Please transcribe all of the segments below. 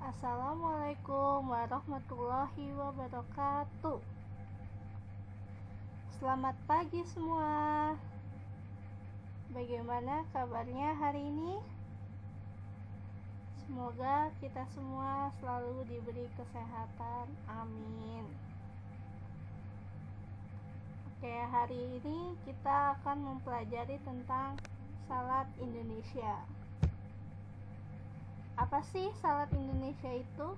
Assalamualaikum warahmatullahi wabarakatuh. Selamat pagi semua. Bagaimana kabarnya hari ini? Semoga kita semua selalu diberi kesehatan. Amin. Oke, hari ini kita akan mempelajari tentang salad Indonesia. Apa sih salad Indonesia itu?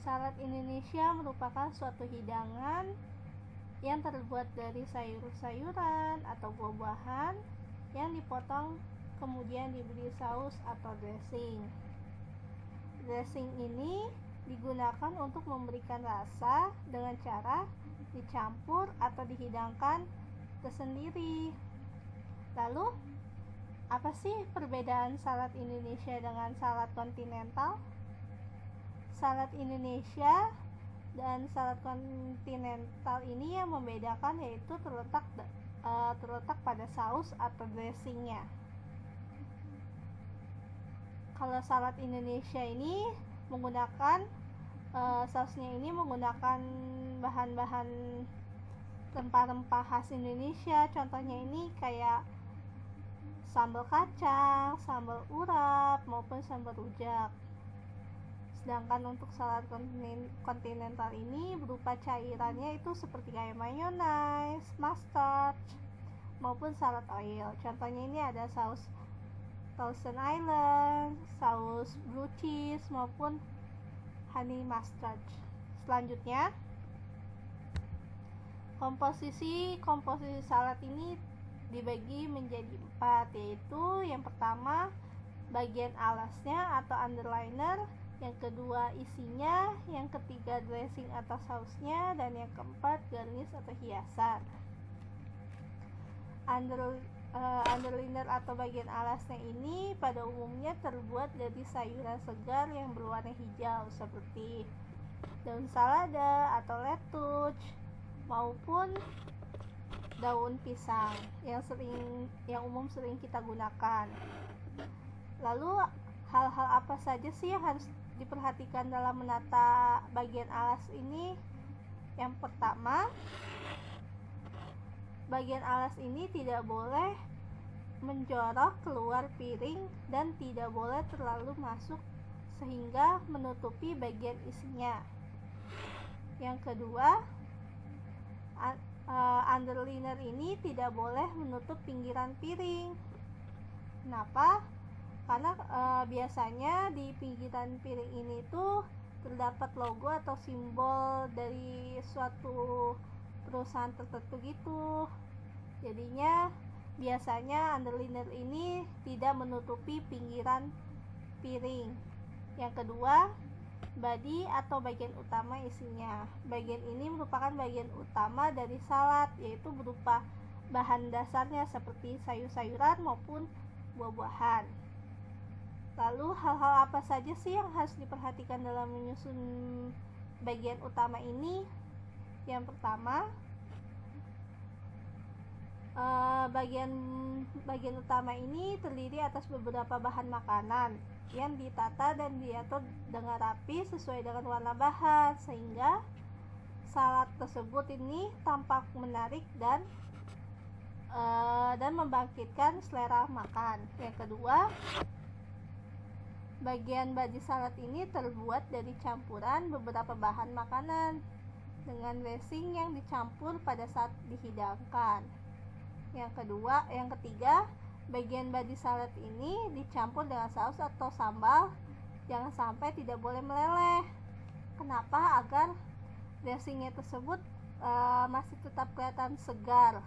Salad Indonesia merupakan suatu hidangan yang terbuat dari sayur-sayuran atau buah-buahan yang dipotong kemudian diberi saus atau dressing. Dressing ini digunakan untuk memberikan rasa dengan cara dicampur atau dihidangkan tersendiri. Lalu, apa sih perbedaan salad Indonesia dengan salad kontinental? Salad Indonesia dan salad kontinental ini yang membedakan yaitu terletak pada saus atau dressingnya. Kalau salad Indonesia ini menggunakan sausnya ini menggunakan bahan-bahan rempah-rempah khas Indonesia. Contohnya ini kayak sambal kacang, sambal urap, maupun sambal rujak. Sedangkan untuk salad kontinental ini berupa cairannya itu seperti kayak mayonnaise, mustard, maupun salad oil. Contohnya ini ada saus Thousand Island, saus blue cheese, maupun honey mustard. Selanjutnya, komposisi salad ini dibagi menjadi 4, yaitu yang pertama bagian alasnya atau underliner, yang kedua isinya, yang ketiga dressing atau sausnya, dan yang keempat garnish atau hiasan. Underliner atau bagian alasnya ini pada umumnya terbuat dari sayuran segar yang berwarna hijau seperti daun salada atau lettuce maupun daun pisang yang umum sering kita gunakan. Lalu hal-hal apa saja sih yang harus diperhatikan dalam menata bagian alas ini? Yang pertama, bagian alas ini tidak boleh menjorok keluar piring dan tidak boleh terlalu masuk sehingga menutupi bagian isinya. Yang kedua, underliner ini tidak boleh menutup pinggiran piring. Kenapa? Karena biasanya di pinggiran piring ini tuh terdapat logo atau simbol dari suatu perusahaan tertentu gitu. Jadinya biasanya underliner ini tidak menutupi pinggiran piring. Yang kedua, body atau bagian utama isinya. Bagian ini merupakan bagian utama dari salad, yaitu berupa bahan dasarnya seperti sayur-sayuran maupun buah-buahan. Lalu hal-hal apa saja sih yang harus diperhatikan dalam menyusun bagian utama ini? Yang pertama, bagian utama ini terdiri atas beberapa bahan makanan yang ditata dan diatur dengan rapi sesuai dengan warna bahan sehingga salad tersebut ini tampak menarik dan membangkitkan selera makan. Yang kedua, bagian body salad ini terbuat dari campuran beberapa bahan makanan dengan dressing yang dicampur pada saat dihidangkan. Yang ketiga, bagian body salad ini dicampur dengan saus atau sambal. Jangan sampai tidak boleh meleleh. Kenapa? Agar dressingnya tersebut masih tetap kelihatan segar.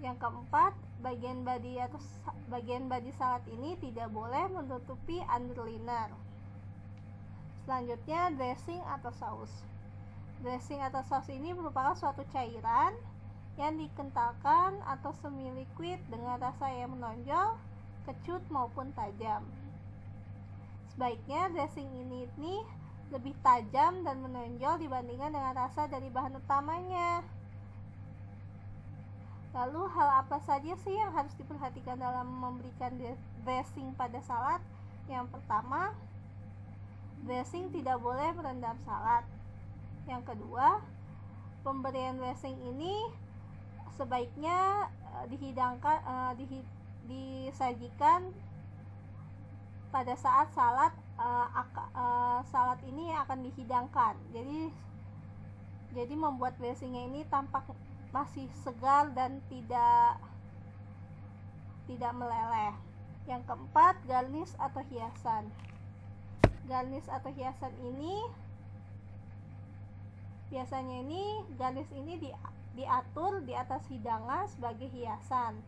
Yang keempat, bagian body salad ini tidak boleh menutupi underliner. Selanjutnya, dressing atau saus. Dressing atau saus ini merupakan suatu cairan yang dikentalkan atau semi liquid dengan rasa yang menonjol, kecut maupun tajam. Sebaiknya dressing ini lebih tajam dan menonjol dibandingkan dengan rasa dari bahan utamanya. Lalu hal apa saja sih yang harus diperhatikan dalam memberikan dressing pada salad? Yang pertama, dressing tidak boleh merendam salad. Yang kedua, pemberian dressing ini sebaiknya disajikan pada saat salad ini akan dihidangkan. Jadi membuat dressingnya ini tampak masih segar dan tidak meleleh. Yang keempat, garnish atau hiasan. Garnish atau hiasan ini biasanya garnish ini diatur di atas hidangan sebagai hiasan.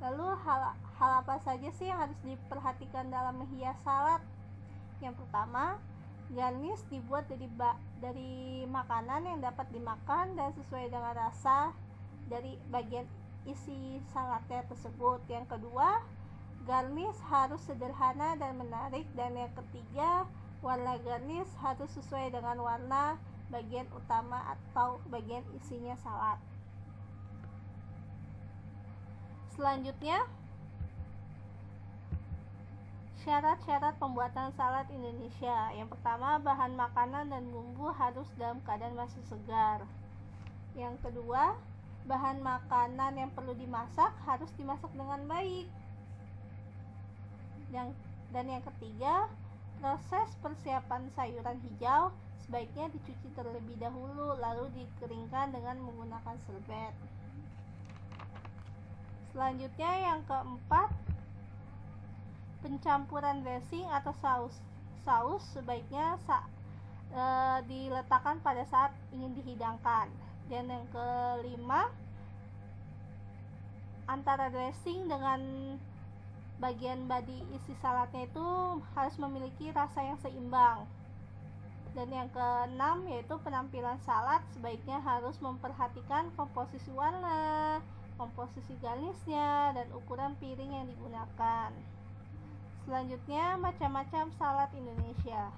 Lalu hal apa saja sih yang harus diperhatikan dalam menghias salad? Yang pertama, garnish dibuat dari makanan yang dapat dimakan dan sesuai dengan rasa dari bagian isi saladnya tersebut. Yang kedua, garnish harus sederhana dan menarik. Dan yang ketiga, warna garnish harus sesuai dengan warna bagian utama atau bagian isinya salad. Selanjutnya, syarat-syarat pembuatan salad Indonesia. Yang pertama, bahan makanan dan bumbu harus dalam keadaan masih segar. Yang kedua, bahan makanan yang perlu dimasak harus dimasak dengan baik. Dan yang ketiga, proses persiapan sayuran hijau sebaiknya dicuci terlebih dahulu lalu dikeringkan dengan menggunakan serbet. Selanjutnya yang keempat, pencampuran dressing atau saus sebaiknya diletakkan pada saat ingin dihidangkan. Dan yang kelima, antara dressing dengan bagian body isi saladnya itu harus memiliki rasa yang seimbang. Dan yang keenam, yaitu penampilan salad sebaiknya harus memperhatikan komposisi warna, komposisi garnishnya, dan ukuran piring yang digunakan. Selanjutnya, macam-macam salad Indonesia.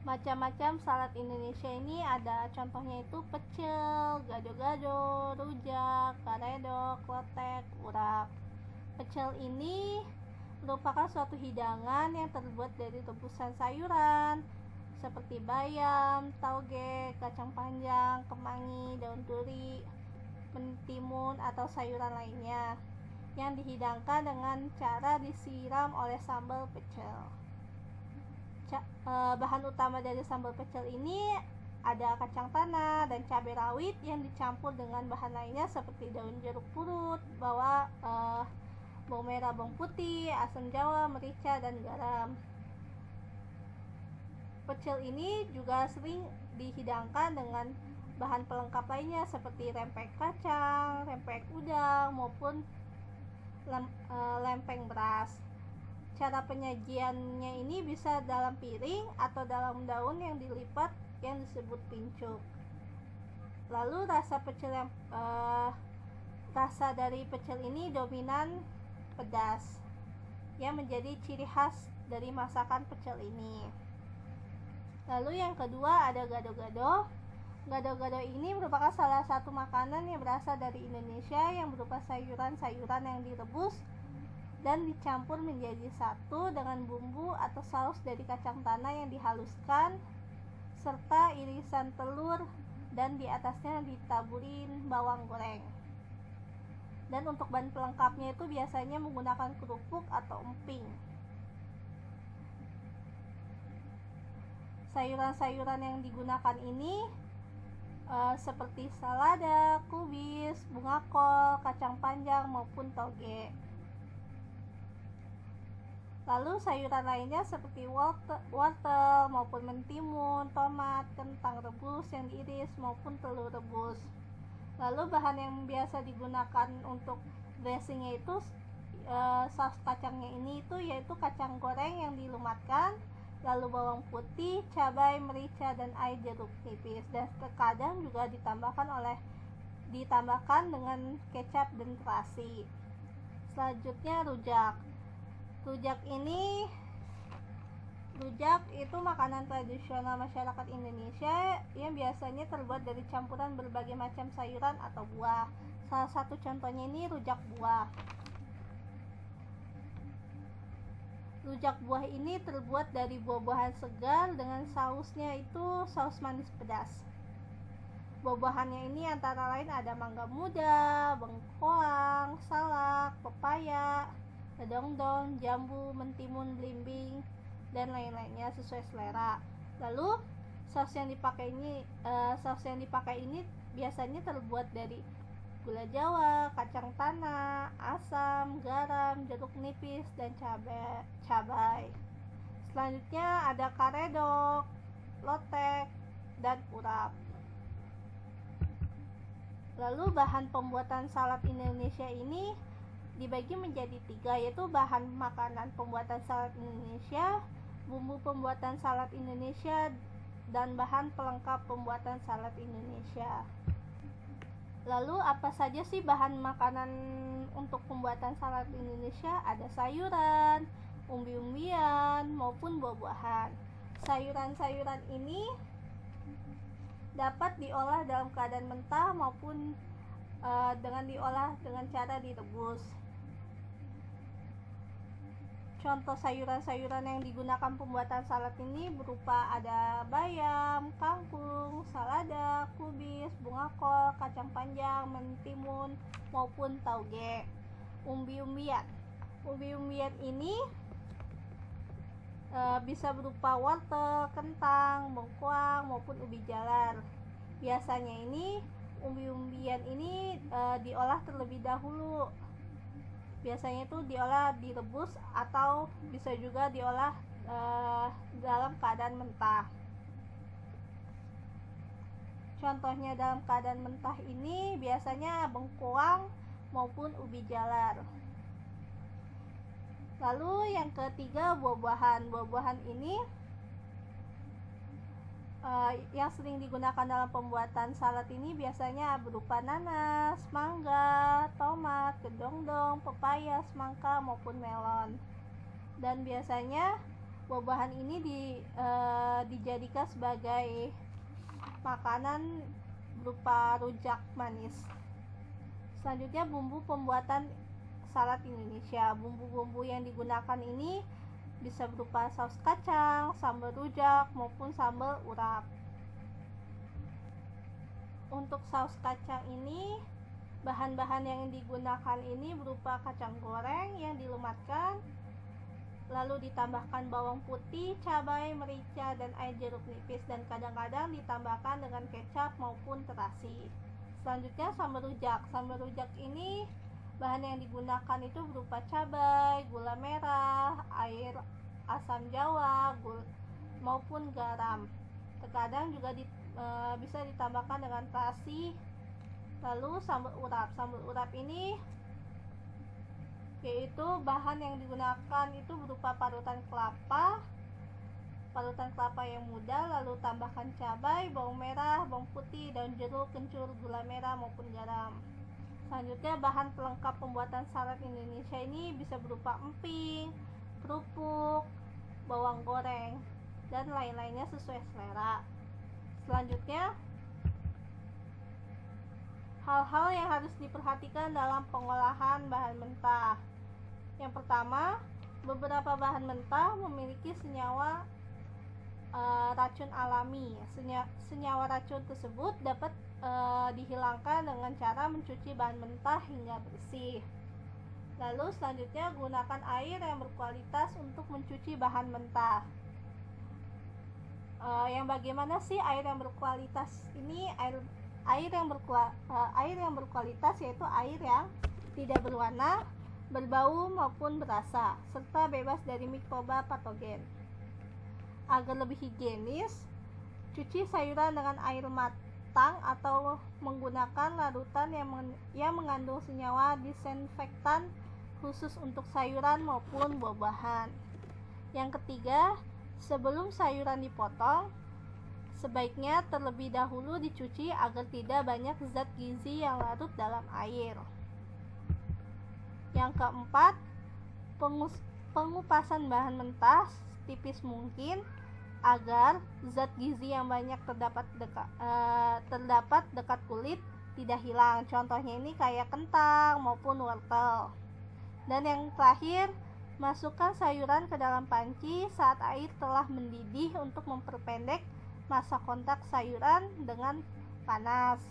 Macam-macam salad Indonesia ini ada contohnya itu pecel, gado-gado, rujak, karedok, lotek, urak. Pecel ini merupakan suatu hidangan yang terbuat dari rebusan sayuran seperti bayam, tauge, kacang panjang, kemangi, daun turi, mentimun atau sayuran lainnya yang dihidangkan dengan cara disiram oleh sambal pecel. Bahan utama dari sambal pecel ini ada kacang tanah dan cabai rawit yang dicampur dengan bahan lainnya seperti daun jeruk purut, bawang merah, bawang putih, asam jawa, merica, dan garam. Pecel ini juga sering dihidangkan dengan bahan pelengkap lainnya seperti rempeyek kacang, rempeyek udang, maupun lempeng beras. Cara penyajiannya ini bisa dalam piring atau dalam daun yang dilipat yang disebut pincuk. Lalu rasa dari pecel ini dominan pedas yang menjadi ciri khas dari masakan pecel ini. Lalu yang kedua ada gado-gado. Gado-gado ini merupakan salah satu makanan yang berasal dari Indonesia yang berupa sayuran-sayuran yang direbus dan dicampur menjadi satu dengan bumbu atau saus dari kacang tanah yang dihaluskan serta irisan telur dan di atasnya ditaburin bawang goreng. Dan untuk bahan pelengkapnya itu biasanya menggunakan kerupuk atau emping. Sayuran-sayuran yang digunakan ini seperti selada, kubis, bunga kol, kacang panjang maupun toge. Lalu sayuran lainnya seperti wortel maupun mentimun, tomat, kentang rebus yang diiris maupun telur rebus. Lalu bahan yang biasa digunakan untuk dressingnya itu saus kacangnya ini itu yaitu kacang goreng yang dilumatkan, lalu bawang putih, cabai, merica, dan air jeruk nipis, dan terkadang juga ditambahkan dengan kecap dan terasi. Selanjutnya rujak. Rujak ini Rujak itu makanan tradisional masyarakat Indonesia yang biasanya terbuat dari campuran berbagai macam sayuran atau buah. Salah satu contohnya ini rujak buah. Rujak buah ini terbuat dari buah-buahan segar dengan sausnya itu saus manis pedas. Buah-buahannya ini antara lain ada mangga muda, bengkoang, salak, pepaya, kedongdong, jambu, mentimun, belimbing, dan lain-lainnya sesuai selera. Lalu saus yang dipakai ini biasanya terbuat dari gula Jawa, kacang tanah, asam, garam, jeruk nipis, dan cabai. Selanjutnya ada karedok, lotek, dan urap. Lalu bahan pembuatan salad Indonesia ini dibagi menjadi 3, yaitu bahan makanan pembuatan salad Indonesia, bumbu pembuatan salad Indonesia, dan bahan pelengkap pembuatan salad Indonesia. Lalu apa saja sih bahan makanan untuk pembuatan salad Indonesia? Ada sayuran, umbi-umbian, maupun buah-buahan. Sayuran-sayuran ini dapat diolah dalam keadaan mentah maupun dengan diolah dengan cara direbus. Contoh sayuran-sayuran yang digunakan pembuatan salad ini berupa ada bayam, kangkung, salada, kubis, bunga kol, kacang panjang, mentimun, maupun tauge. Umbi-umbian ini bisa berupa wortel, kentang, bengkoang, maupun ubi jalar. Biasanya ini umbi-umbian ini diolah terlebih dahulu. Biasanya itu diolah direbus atau bisa juga diolah dalam keadaan mentah. Contohnya dalam keadaan mentah ini biasanya bengkoang maupun ubi jalar. Lalu yang ketiga buah-buahan. Buah-buahan ini yang sering digunakan dalam pembuatan salad ini biasanya berupa nanas, mangga, tomat, kedongdong, pepaya, semangka, maupun melon. Dan biasanya buah-buahan ini dijadikan sebagai makanan berupa rujak manis. Selanjutnya bumbu pembuatan salad Indonesia. Bumbu-bumbu yang digunakan ini bisa berupa saus kacang, sambal rujak, maupun sambal urap. Untuk saus kacang ini, bahan-bahan yang digunakan ini berupa kacang goreng yang dilumatkan, lalu ditambahkan bawang putih, cabai, merica, dan air jeruk nipis, dan kadang-kadang ditambahkan dengan kecap maupun terasi. Selanjutnya sambal rujak. Sambal rujak ini bahan yang digunakan itu berupa cabai, gula merah, air asam jawa, maupun garam. Terkadang juga bisa ditambahkan dengan terasi. Lalu sambal urap. Sambal urap ini yaitu bahan yang digunakan itu berupa parutan kelapa yang muda, lalu tambahkan cabai, bawang merah, bawang putih, daun jeruk, kencur, gula merah, maupun garam. Selanjutnya bahan pelengkap pembuatan salad Indonesia ini bisa berupa emping, kerupuk, bawang goreng, dan lain-lainnya sesuai selera. Selanjutnya, hal-hal yang harus diperhatikan dalam pengolahan bahan mentah. Yang pertama, beberapa bahan mentah memiliki senyawa racun alami. Senyawa racun tersebut dapat dihilangkan dengan cara mencuci bahan mentah hingga bersih. Lalu selanjutnya gunakan air yang berkualitas untuk mencuci bahan mentah. Yang bagaimana sih air yang berkualitas ini? Air yang berkualitas yaitu air yang tidak berwarna, berbau maupun berasa, serta bebas dari mikroba patogen. Agar lebih higienis, cuci sayuran dengan air matang atau menggunakan larutan yang mengandung senyawa disinfektan khusus untuk sayuran maupun buah-buahan. Yang ketiga, sebelum sayuran dipotong, sebaiknya terlebih dahulu dicuci agar tidak banyak zat gizi yang larut dalam air. Yang keempat, pengupasan bahan mentah setipis mungkin agar zat gizi yang banyak terdapat dekat kulit tidak hilang. Contohnya ini kayak kentang maupun wortel. Dan yang terakhir, masukkan sayuran ke dalam panci saat air telah mendidih untuk memperpendek masa kontak sayuran dengan panas,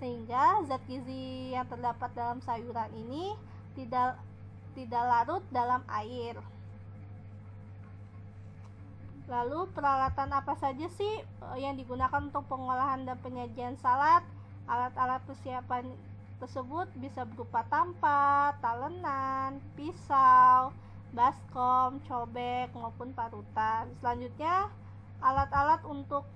sehingga zat gizi yang terdapat dalam sayuran ini tidak larut dalam air. Lalu peralatan apa saja sih yang digunakan untuk pengolahan dan penyajian salad? Alat-alat persiapan tersebut bisa berupa tampat, talenan, pisau, baskom, cobek, maupun parutan. Selanjutnya, alat-alat untuk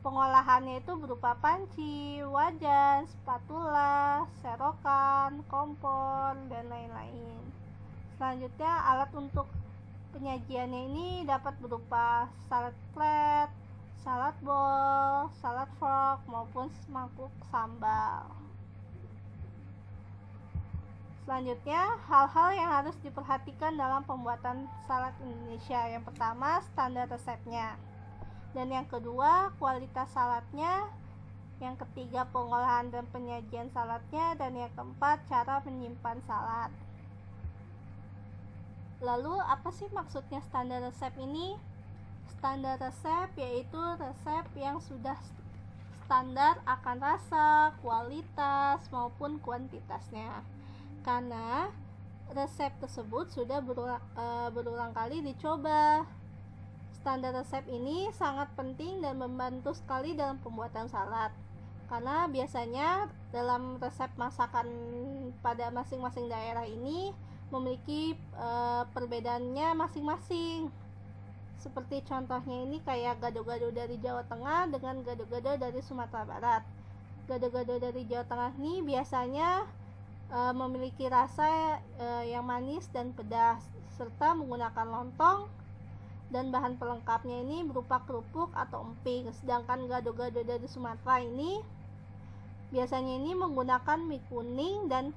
pengolahannya itu berupa panci, wajan, spatula, serokan, kompor, dan lain-lain. Selanjutnya, alat untuk penyajiannya ini dapat berupa salad plate, salad bowl, salad fork, maupun mangkuk sambal. Selanjutnya, hal-hal yang harus diperhatikan dalam pembuatan salad Indonesia. Yang pertama, standar resepnya. Dan yang kedua, kualitas saladnya. Yang ketiga, pengolahan dan penyajian saladnya. Dan yang keempat, cara menyimpan salad. Lalu, apa sih maksudnya standar resep ini? Standar resep yaitu resep yang sudah standar akan rasa, kualitas, maupun kuantitasnya. Karena resep tersebut sudah berulang kali dicoba. Standar resep ini sangat penting dan membantu sekali dalam pembuatan salad. Karena biasanya dalam resep masakan pada masing-masing daerah ini memiliki perbedaannya masing-masing. Seperti contohnya ini kayak gado-gado dari Jawa Tengah dengan gado-gado dari Sumatera Barat. Gado-gado dari Jawa Tengah ini biasanya memiliki rasa yang manis dan pedas, serta menggunakan lontong, dan bahan pelengkapnya ini berupa kerupuk atau emping. Sedangkan gado-gado dari Sumatera ini biasanya ini menggunakan mie kuning, dan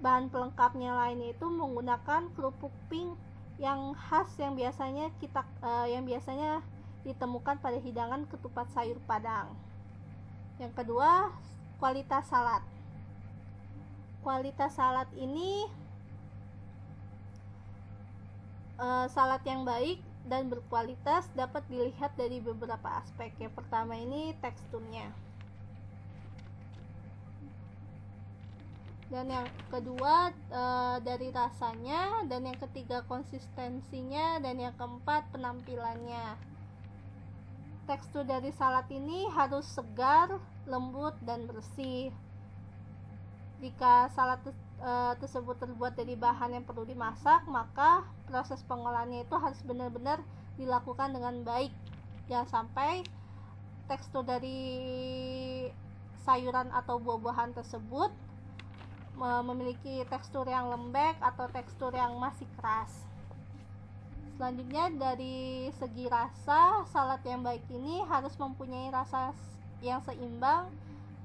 bahan pelengkapnya lain itu menggunakan kerupuk pink yang khas yang biasanya ditemukan pada hidangan ketupat sayur Padang. Yang kedua, kualitas salad. Kualitas salad ini salad yang baik dan berkualitas dapat dilihat dari beberapa aspek. Yang pertama ini teksturnya. Dan yang kedua dari rasanya, dan yang ketiga konsistensinya, dan yang keempat penampilannya. Tekstur dari salad ini harus segar, lembut, dan bersih. Jika salad tersebut terbuat dari bahan yang perlu dimasak, maka proses pengolahannya itu harus benar-benar dilakukan dengan baik. Jangan sampai tekstur dari sayuran atau buah-buahan tersebut memiliki tekstur yang lembek atau tekstur yang masih keras. Selanjutnya, dari segi rasa, salad yang baik ini harus mempunyai rasa yang seimbang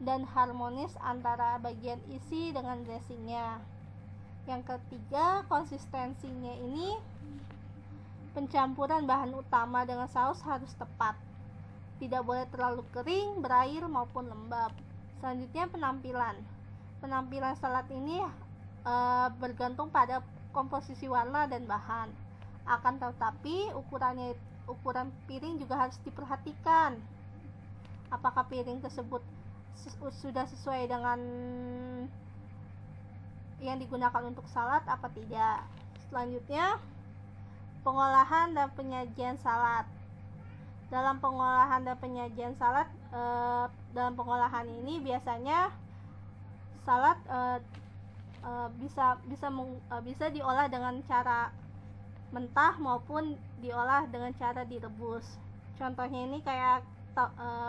dan harmonis antara bagian isi dengan dressingnya. Yang ketiga, konsistensinya ini, pencampuran bahan utama dengan saus harus tepat. Tidak boleh terlalu kering, berair, maupun lembab. Selanjutnya, penampilan. Penampilan salad ini bergantung pada komposisi warna dan bahan. Akan tetapi, ukuran piring juga harus diperhatikan. Apakah piring tersebut sudah sesuai dengan yang digunakan untuk salad apa tidak. Selanjutnya, pengolahan dan penyajian salad. Dalam pengolahan dan penyajian salad, dalam pengolahan ini biasanya salad bisa diolah dengan cara mentah maupun diolah dengan cara direbus. Contohnya ini kayak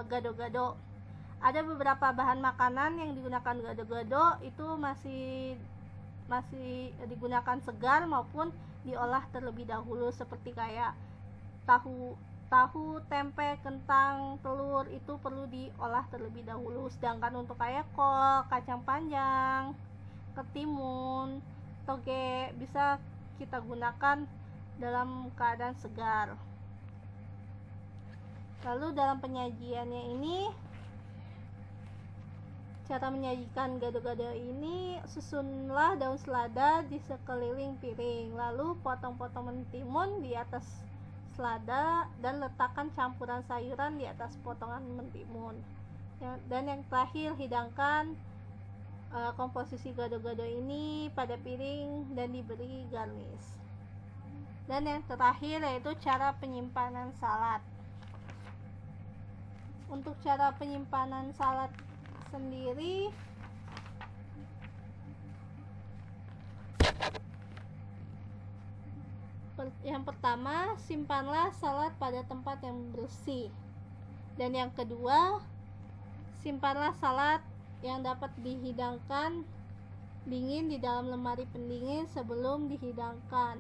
gado-gado. Ada beberapa bahan makanan yang digunakan gado-gado itu masih digunakan segar maupun diolah terlebih dahulu, seperti kayak tahu, tempe, kentang, telur itu perlu diolah terlebih dahulu. Sedangkan untuk kayak kol, kacang panjang, ketimun, toge bisa kita gunakan dalam keadaan segar. Lalu dalam penyajiannya ini, cara menyajikan gado-gado ini, susunlah daun selada di sekeliling piring, lalu potong-potong mentimun di atas selada dan letakkan campuran sayuran di atas potongan mentimun. Dan yang terakhir, hidangkan komposisi gado-gado ini pada piring dan diberi garnish. Dan yang terakhir yaitu cara penyimpanan salad. Untuk cara penyimpanan salad sendiri, yang pertama, simpanlah salad pada tempat yang bersih. Dan yang kedua, simpanlah salad yang dapat dihidangkan dingin di dalam lemari pendingin sebelum dihidangkan,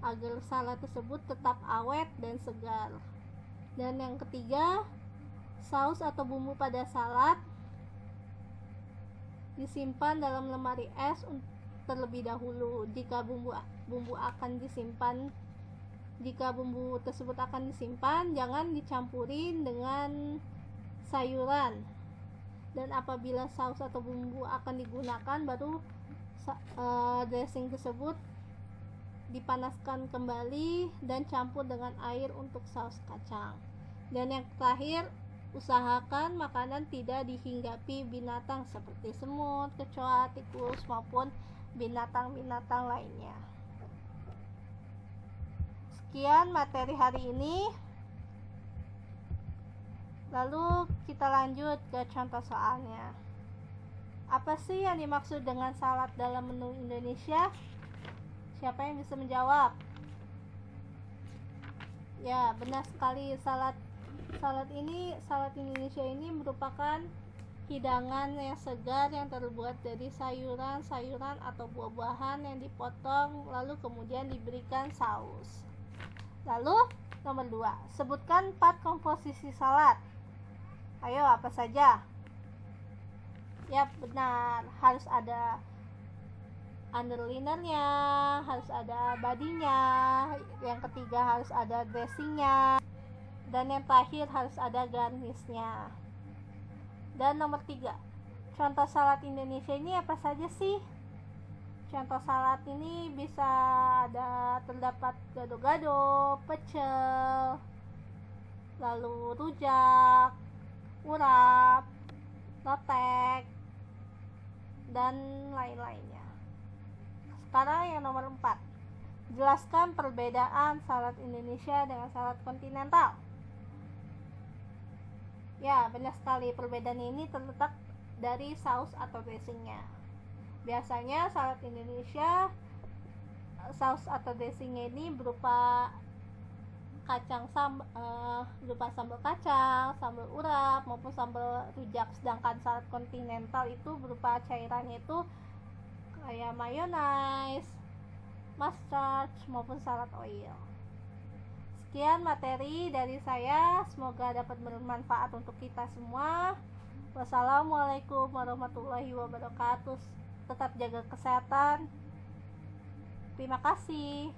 agar salad tersebut tetap awet dan segar. Dan yang ketiga, saus atau bumbu pada salad disimpan dalam lemari es terlebih dahulu. Jika bumbu tersebut akan disimpan, jangan dicampurin dengan sayuran. Dan apabila saus atau bumbu akan digunakan, baru dressing tersebut dipanaskan kembali dan campur dengan air untuk saus kacang. Dan yang terakhir, usahakan makanan tidak dihinggapi binatang seperti semut, kecoa, tikus maupun binatang-binatang lainnya. Sekian materi hari ini. Lalu kita lanjut ke contoh soalnya. Apa sih yang dimaksud dengan salad dalam menu Indonesia? Siapa yang bisa menjawab? Ya, benar sekali. Salad Indonesia ini merupakan hidangan yang segar yang terbuat dari sayuran atau buah-buahan yang dipotong lalu kemudian diberikan saus. Lalu nomor 2, sebutkan 4 komposisi salad. Ayo, apa saja? Ya, benar, harus ada underlinernya, harus ada bodinya, yang ketiga harus ada dressingnya, dan yang terakhir harus ada garnishnya. Dan nomor 3, contoh salad Indonesia ini apa saja sih? Contoh salad ini bisa terdapat gado-gado, pecel, lalu rujak, urap, lotek, dan lain-lainnya. Sekarang yang nomor 4, jelaskan perbedaan salad Indonesia dengan salad kontinental. Ya, benar sekali, perbedaan ini terletak dari saus atau dressingnya. Biasanya salad Indonesia, saus atau dressingnya ini berupa berupa sambal kacang, sambal urap maupun sambal rujak. Sedangkan salad kontinental itu berupa cairannya itu kayak mayonnaise, mustard maupun salad oil. Sekian materi dari saya, semoga dapat bermanfaat untuk kita semua. Wassalamualaikum warahmatullahi wabarakatuh. Tetap jaga kesehatan. Terima kasih.